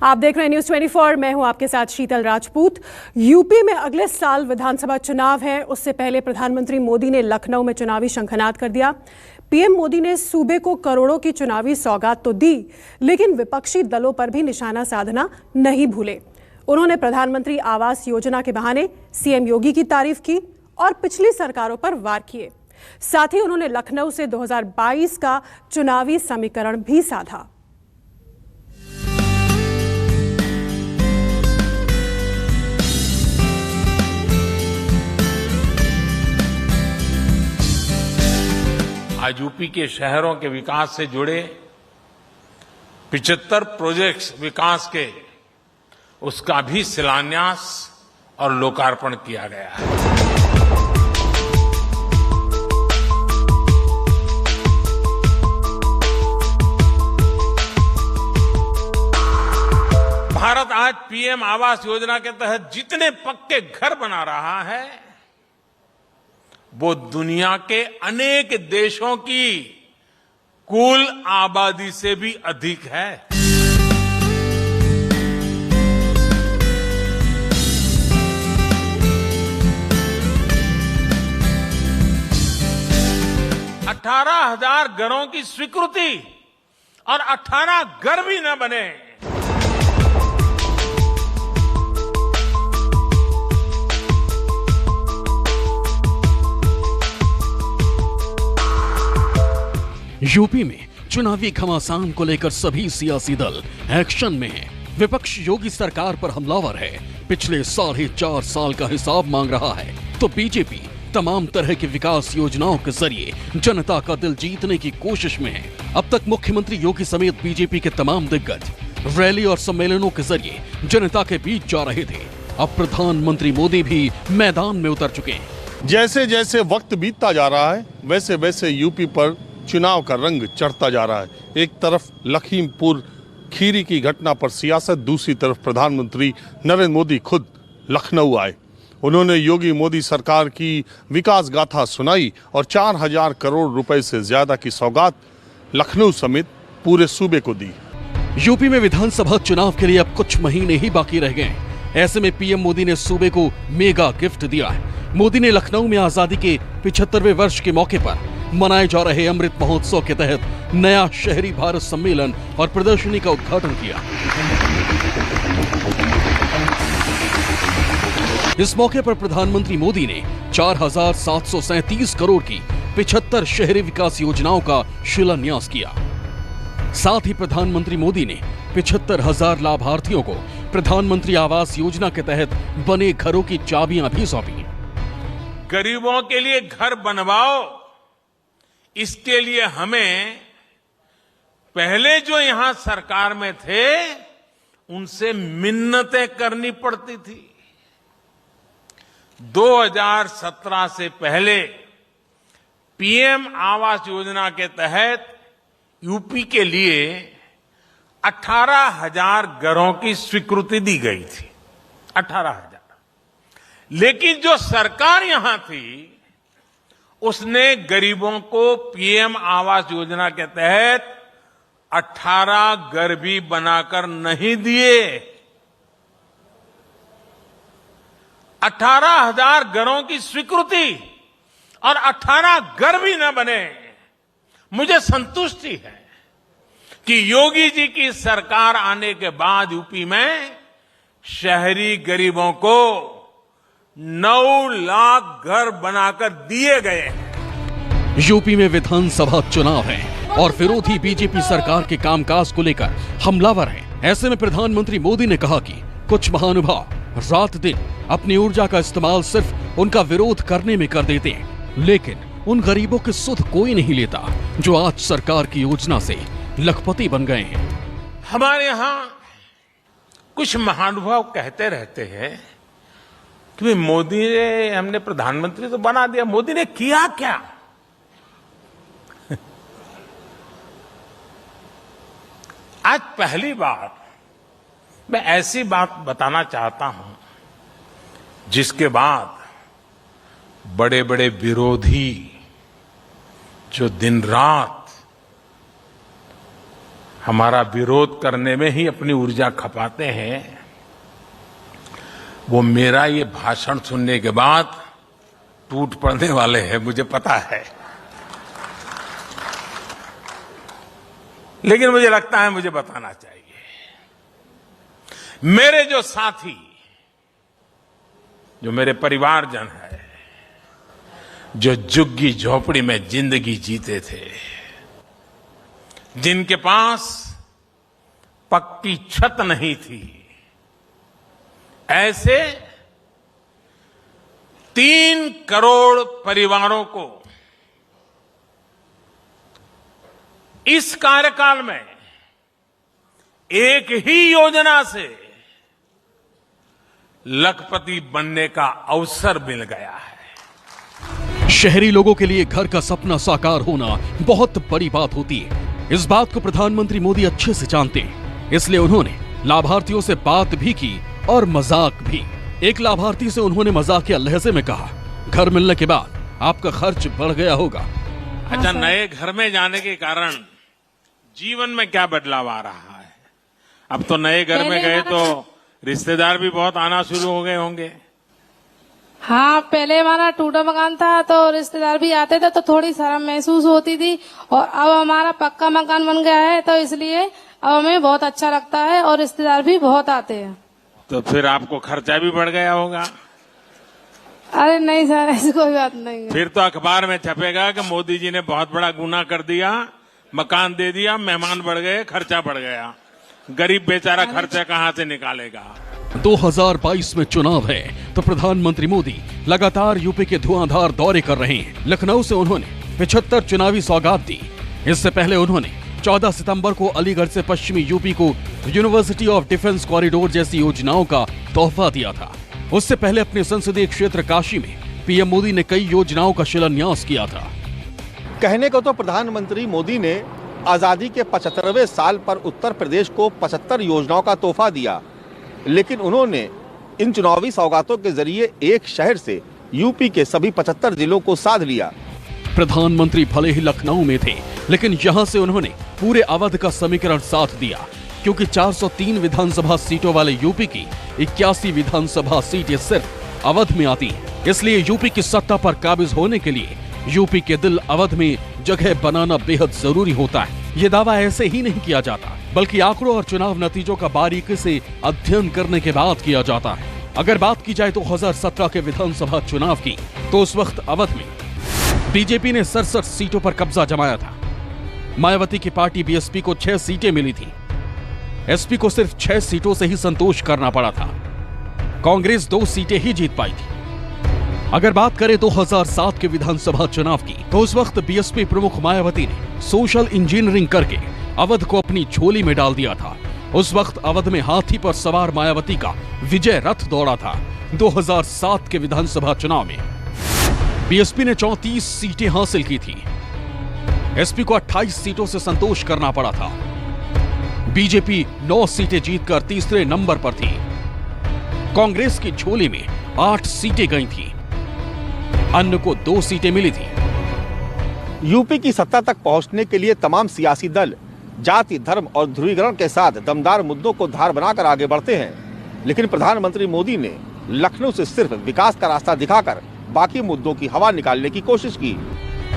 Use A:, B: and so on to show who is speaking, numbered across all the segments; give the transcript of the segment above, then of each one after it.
A: आप देख रहे हैं न्यूज़ 24। मैं हूं आपके साथ शीतल राजपूत। यूपी में अगले साल विधानसभा चुनाव है। उससे पहले प्रधानमंत्री मोदी ने लखनऊ में चुनावी शंखनाद कर दिया। पीएम मोदी ने सूबे को करोड़ों की चुनावी सौगात तो दी, लेकिन विपक्षी दलों पर भी निशाना साधना नहीं भूले। उन्होंने प्रधानमंत्री आवास योजना के बहाने सीएम योगी की तारीफ की और पिछली सरकारों पर वार किए। साथ ही उन्होंने लखनऊ से 2022 का चुनावी समीकरण भी साधा।
B: आज यूपी के शहरों के विकास से जुड़े 75 प्रोजेक्ट्स विकास के उसका भी शिलान्यास और लोकार्पण किया गया है। भारत आज पीएम आवास योजना के तहत जितने पक्के घर बना रहा है वो दुनिया के अनेक देशों की कुल आबादी से भी अधिक है। « 18,000 घरों की स्वीकृति और 18 घर भी न बने।
C: यूपी में चुनावी घमासान को लेकर सभी सियासी दल एक्शन में हैं। विपक्ष योगी सरकार पर हमलावर है, पिछले 4.5 साल का हिसाब मांग रहा है, तो बीजेपी तमाम तरह की विकास योजनाओं के जरिए जनता का दिल जीतने की कोशिश में है। अब तक मुख्यमंत्री योगी समेत बीजेपी के तमाम दिग्गज रैली और सम्मेलनों के जरिए जनता के बीच जा रहे थे। अब प्रधानमंत्री मोदी भी मैदान में उतर चुके हैं।
D: जैसे जैसे वक्त बीतता जा रहा है वैसे वैसे यूपी पर चुनाव का रंग चढ़ता जा रहा है। एक तरफ लखीमपुर खीरी की घटना पर सियासत, दूसरी तरफ प्रधानमंत्री नरेंद्र मोदी खुद लखनऊ आए। उन्होंने योगी मोदी सरकार की विकास गाथा सुनाई और 4,000 करोड़ रुपए से ज्यादा की सौगात लखनऊ समेत पूरे सूबे को दी।
C: यूपी में विधानसभा चुनाव के लिए अब कुछ महीने ही बाकी रह गए। ऐसे में पीएम मोदी ने सूबे को मेगा गिफ्ट दिया है। मोदी ने लखनऊ में आजादी के 75वें वर्ष के मौके पर मनाए जा रहे अमृत महोत्सव के तहत नया शहरी भारत सम्मेलन और प्रदर्शनी का उद्घाटन किया। इस मौके पर प्रधानमंत्री मोदी ने 4,737 करोड़ की 75 शहरी विकास योजनाओं का शिलान्यास किया। साथ ही प्रधानमंत्री मोदी ने 75,000 लाभार्थियों को प्रधानमंत्री आवास योजना के तहत बने घरों की चाबियां भी सौंपी।
B: गरीबों के लिए घर बनवाओ, इसके लिए हमें पहले जो यहां सरकार में थे उनसे मिन्नतें करनी पड़ती थी। 2017 से पहले पीएम आवास योजना के तहत यूपी के लिए 18,000 घरों की स्वीकृति दी गई थी। 18,000। लेकिन जो सरकार यहां थी उसने गरीबों को पीएम आवास योजना के तहत 18 घर भी बनाकर नहीं दिए। 18,000 घरों की स्वीकृति और 18 घर भी न बने। मुझे संतुष्टि है कि योगी जी की सरकार आने के बाद यूपी में शहरी गरीबों को 9 लाख घर बनाकर दिए गए हैं।
C: यूपी में विधानसभा चुनाव है और विरोधी बीजेपी सरकार के कामकाज को लेकर हमलावर हैं। ऐसे में प्रधानमंत्री मोदी ने कहा कि कुछ महानुभाव रात दिन अपनी ऊर्जा का इस्तेमाल सिर्फ उनका विरोध करने में कर देते हैं, लेकिन उन गरीबों की सुध कोई नहीं लेता जो आज सरकार की योजना से लखपति बन गए हैं।
B: हमारे यहाँ कुछ महानुभाव कहते रहते हैं कि मोदी ने, हमने प्रधानमंत्री तो बना दिया, मोदी ने किया क्या? आज पहली बार मैं ऐसी बात बताना चाहता हूं जिसके बाद बड़े बड़े विरोधी जो दिन रात हमारा विरोध करने में ही अपनी ऊर्जा खपाते हैं, वो मेरा ये भाषण सुनने के बाद टूट पड़ने वाले हैं, मुझे पता है। लेकिन मुझे लगता है मुझे बताना चाहिए। मेरे जो साथी, जो मेरे परिवारजन है, जो झुग्गी झोपड़ी में जिंदगी जीते थे, जिनके पास पक्की छत नहीं थी, ऐसे 3 करोड़ परिवारों को इस कार्यकाल में एक ही योजना से लखपति बनने का अवसर मिल गया है।
C: शहरी लोगों के लिए घर का सपना साकार होना बहुत बड़ी बात होती है। इस बात को प्रधानमंत्री मोदी अच्छे से जानते हैं, इसलिए उन्होंने लाभार्थियों से बात भी की और मजाक भी। एक लाभार्थी से उन्होंने मजाकिया लहजे में कहा, घर मिलने के बाद आपका खर्च बढ़ गया होगा।
B: अच्छा, नए घर में जाने के कारण जीवन में क्या बदलाव आ रहा है? अब तो नए घर में गए तो रिश्तेदार भी बहुत आना शुरू हो गए होंगे।
E: हाँ, पहले हमारा टूटा मकान था तो रिश्तेदार भी आते थे तो थोड़ी शर्म महसूस होती थी, और अब हमारा पक्का मकान बन गया है तो इसलिए अब हमें बहुत अच्छा लगता है और रिश्तेदार भी बहुत आते हैं।
B: तो फिर आपको खर्चा भी बढ़ गया होगा।
E: अरे नहीं सर, ऐसी कोई बात नहीं है।
B: फिर तो अखबार में छपेगा कि मोदी जी ने बहुत बड़ा गुनाह कर दिया, मकान दे दिया, मेहमान बढ़ गए, खर्चा बढ़ गया। गरीब बेचारा खर्चा कहां से निकालेगा?
C: 2022 में चुनाव है तो प्रधानमंत्री मोदी लगातार यूपी के धुआंधार दौरे कर रहे हैं। लखनऊ से उन्होंने 75 चुनावी सौगात दी। इससे पहले उन्होंने 14 सितंबर को अलीगढ़ से पश्चिमी यूपी को यूनिवर्सिटी ऑफ डिफेंस कॉरिडोर जैसी योजनाओं का तोहफा दिया था। उससे पहले अपने संसदीय क्षेत्र काशी में पीएम मोदी ने कई योजनाओं का शिलान्यास किया था।
F: कहने को तो प्रधानमंत्री मोदी ने आजादी के 75वें साल पर उत्तर प्रदेश को 75 योजनाओं का तोहफा दिया, लेकिन उन्होंने इन चुनावी सौगातों के जरिए एक शहर से यूपी के सभी 75 जिलों को साध लिया।
C: प्रधानमंत्री भले ही लखनऊ में थे, लेकिन यहां से उन्होंने पूरे अवध का समीकरण साथ दिया, क्योंकि 403 विधानसभा सीटों वाले यूपी की 81 विधानसभा सीटें सिर्फ अवध में आती हैं। इसलिए यूपी की सत्ता पर काबिज होने के लिए यूपी के दिल अवध में जगह बनाना बेहद जरूरी होता है। ये दावा ऐसे ही नहीं किया जाता, बल्कि आंकड़ों और चुनाव नतीजों का बारीकी से अध्ययन करने के बाद किया जाता है। अगर बात की जाए 2017 के विधानसभा चुनाव की, तो उस वक्त अवध में बीजेपी ने 67 सीटों पर कब्जा जमाया था। मायावती की पार्टी बीएसपी को 6 सीटें मिली थी। एसपी को सिर्फ 6 सीटों से ही संतोष करना पड़ा था। कांग्रेस 2 सीटें ही जीत पाई थी। अगर बात करें 2007 के विधानसभा चुनाव की, तो उस वक्त बीएसपी प्रमुख मायावती ने सोशल इंजीनियरिंग करके अवध को अपनी झोली में डाल दिया था। उस वक्त अवध में हाथी पर सवार मायावती का विजय रथ दौड़ा था। 2007 के विधानसभा चुनाव में बीएसपी ने 34 सीटें हासिल की थी। एसपी को 28 सीटों से संतोष करना पड़ा था। बीजेपी 9 सीटें जीतकर तीसरे नंबर पर थी। कांग्रेस की झोली में 8 सीटें गई थी। अन्य को 2 सीटें मिली थी।
F: यूपी की सत्ता तक पहुंचने के लिए तमाम सियासी दल जाति, धर्म और ध्रुवीकरण के साथ दमदार मुद्दों को धार बनाकर आगे बढ़ते हैं, लेकिन प्रधानमंत्री मोदी ने लखनऊ से सिर्फ विकास का रास्ता दिखाकर बाकी मुद्दों की हवा निकालने की कोशिश की।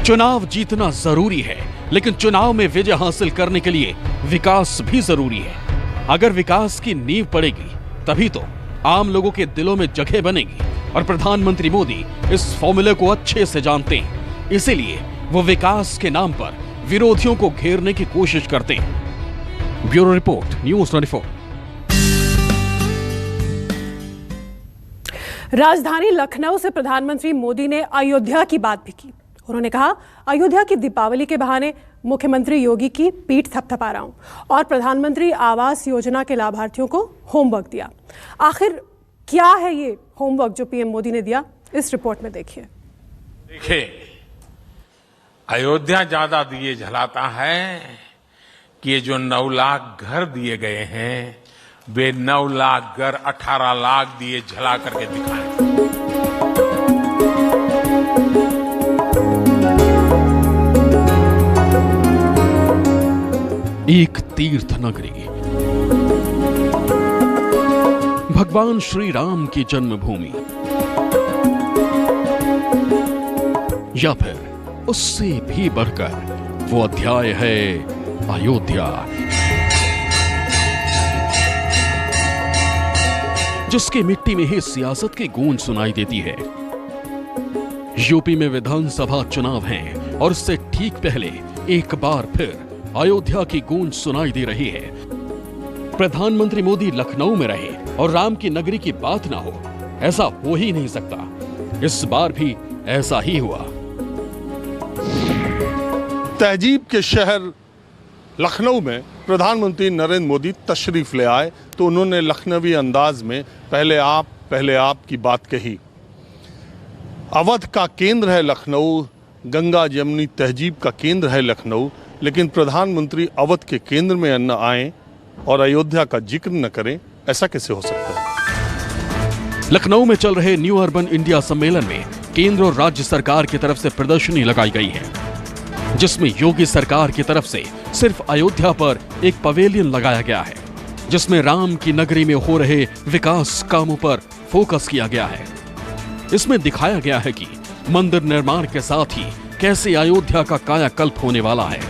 C: चुनाव जीतना जरूरी है, लेकिन चुनाव में विजय हासिल करने के लिए विकास भी जरूरी है। अगर विकास की नींव पड़ेगी, तभी तो आम लोगों के दिलों में जगह बनेगी, और प्रधानमंत्री मोदी इस फॉर्मूले को अच्छे से जानते हैं। इसीलिए वो विकास के नाम पर विरोधियों को घेरने की कोशिश करते हैं। Bureau report, news 24।
A: राजधानी लखनऊ से प्रधानमंत्री मोदी ने अयोध्या की बात भी की। उन्होंने कहा, अयोध्या की दीपावली के बहाने मुख्यमंत्री योगी की पीठ थपथपा रहा हूं, और प्रधानमंत्री आवास योजना के लाभार्थियों को होमवर्क दिया। आखिर क्या है ये होमवर्क जो पीएम मोदी ने दिया? इस रिपोर्ट में देखिए।
B: अयोध्या ज्यादा दिए जलाता है कि ये जो 9 लाख घर दिए गए हैं, वे 9 लाख घर 18 लाख दिए जला करके दिखाए।
C: एक तीर्थ नगरी, भगवान श्री राम की जन्मभूमि, या फिर उससे भी बढ़कर वो अध्याय है अयोध्या, जिसकी मिट्टी में ही सियासत की गूंज सुनाई देती है। यूपी में विधानसभा चुनाव हैं और इससे ठीक पहले एक बार फिर अयोध्या की गूंज सुनाई दे रही है। प्रधानमंत्री मोदी लखनऊ में रहे और राम की नगरी की बात ना हो, ऐसा हो ही नहीं सकता। इस बार भी ऐसा ही हुआ।
D: तहजीब के शहर लखनऊ में प्रधानमंत्री नरेंद्र मोदी तशरीफ ले आए तो उन्होंने लखनवी अंदाज में पहले आप की बात कही। अवध का केंद्र है लखनऊ, गंगा जमुनी तहजीब का केंद्र है लखनऊ, लेकिन प्रधानमंत्री अवध के केंद्र में न आए और अयोध्या का जिक्र न करें, ऐसा कैसे हो सकता है?
C: लखनऊ में चल रहे न्यू अर्बन इंडिया सम्मेलन में केंद्र और राज्य सरकार की तरफ से प्रदर्शनी लगाई गई है, जिसमें योगी सरकार की तरफ से सिर्फ अयोध्या पर एक पवेलियन लगाया गया है, जिसमें राम की नगरी में हो रहे विकास कामों पर फोकस किया गया है। इसमें दिखाया गया है कि मंदिर निर्माण के साथ ही कैसे अयोध्या का कायाकल्प होने वाला है।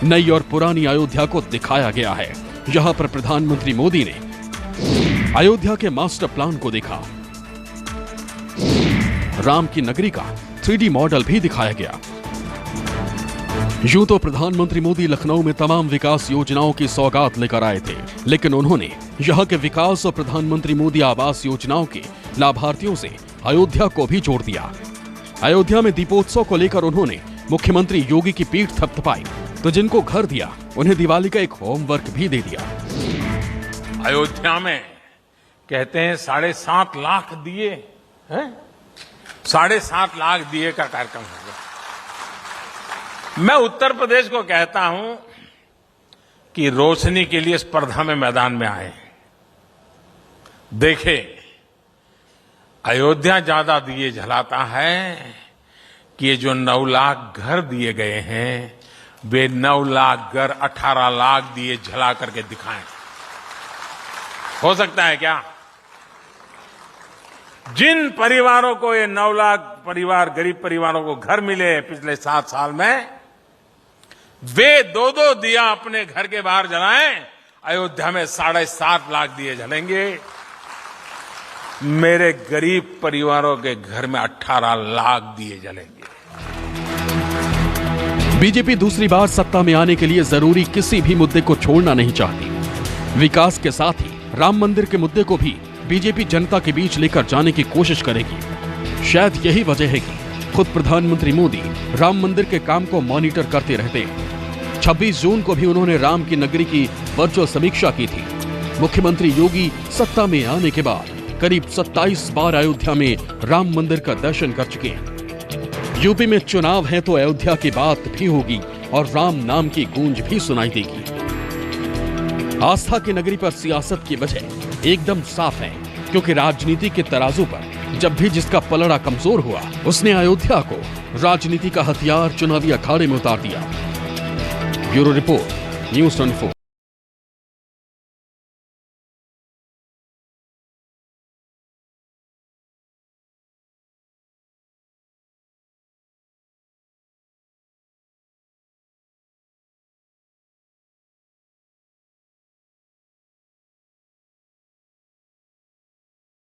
C: नई और पुरानी अयोध्या को दिखाया गया है। यहाँ पर प्रधानमंत्री मोदी ने अयोध्या के मास्टर प्लान को देखा। राम की नगरी का 3D मॉडल भी दिखाया गया। यूं तो प्रधानमंत्री मोदी लखनऊ में तमाम विकास योजनाओं की सौगात लेकर आए थे, लेकिन उन्होंने यहां के विकास और प्रधानमंत्री मोदी आवास योजनाओं के लाभार्थियों से अयोध्या को भी जोड़ दिया। अयोध्या में दीपोत्सव को लेकर उन्होंने मुख्यमंत्री योगी की पीठ थपथपाई, तो जिनको घर दिया उन्हें दिवाली का एक होमवर्क भी दे दिया।
B: अयोध्या में कहते हैं 7.5 लाख दिए हैं, 7.5 लाख दिए का कार्यक्रम हो गया। मैं उत्तर प्रदेश को कहता हूं कि रोशनी के लिए स्पर्धा में मैदान में आए। देखे, अयोध्या ज्यादा दिए जलाता है कि ये जो 9 लाख घर दिए गए हैं, वे 9 लाख घर 18 लाख दिए जला करके दिखाएं। हो सकता है क्या? जिन परिवारों को ये 9 लाख परिवार, गरीब परिवारों को घर मिले पिछले 7 साल में, वे 2-2 दिया अपने घर के बाहर जलाएं। अयोध्या में 7.5 लाख दिए जलेंगे। मेरे गरीब परिवारों के घर में 18 लाख दिए जलेंगे।
C: बीजेपी दूसरी बार सत्ता में आने के लिए जरूरी किसी भी मुद्दे को छोड़ना नहीं चाहती। विकास के साथ ही राम मंदिर के मुद्दे को भी बीजेपी जनता के बीच लेकर जाने की कोशिश करेगी। शायद यही वजह है कि खुद प्रधानमंत्री मोदी राम मंदिर के काम को मॉनिटर करते रहते हैं। 26 जून को भी उन्होंने राम की नगरी की वर्चुअल समीक्षा की थी। मुख्यमंत्री योगी सत्ता में आने के बाद करीब 27 बार अयोध्या में राम मंदिर का दर्शन कर चुके हैं। यूपी में चुनाव है तो अयोध्या की बात भी होगी और राम नाम की गूंज भी सुनाई देगी। आस्था की नगरी पर सियासत की वजह एकदम साफ है, क्योंकि राजनीति के तराजू पर जब भी जिसका पलड़ा कमजोर हुआ, उसने अयोध्या को राजनीति का हथियार चुनावी अखाड़े में उतार दिया। Bureau report, news 24।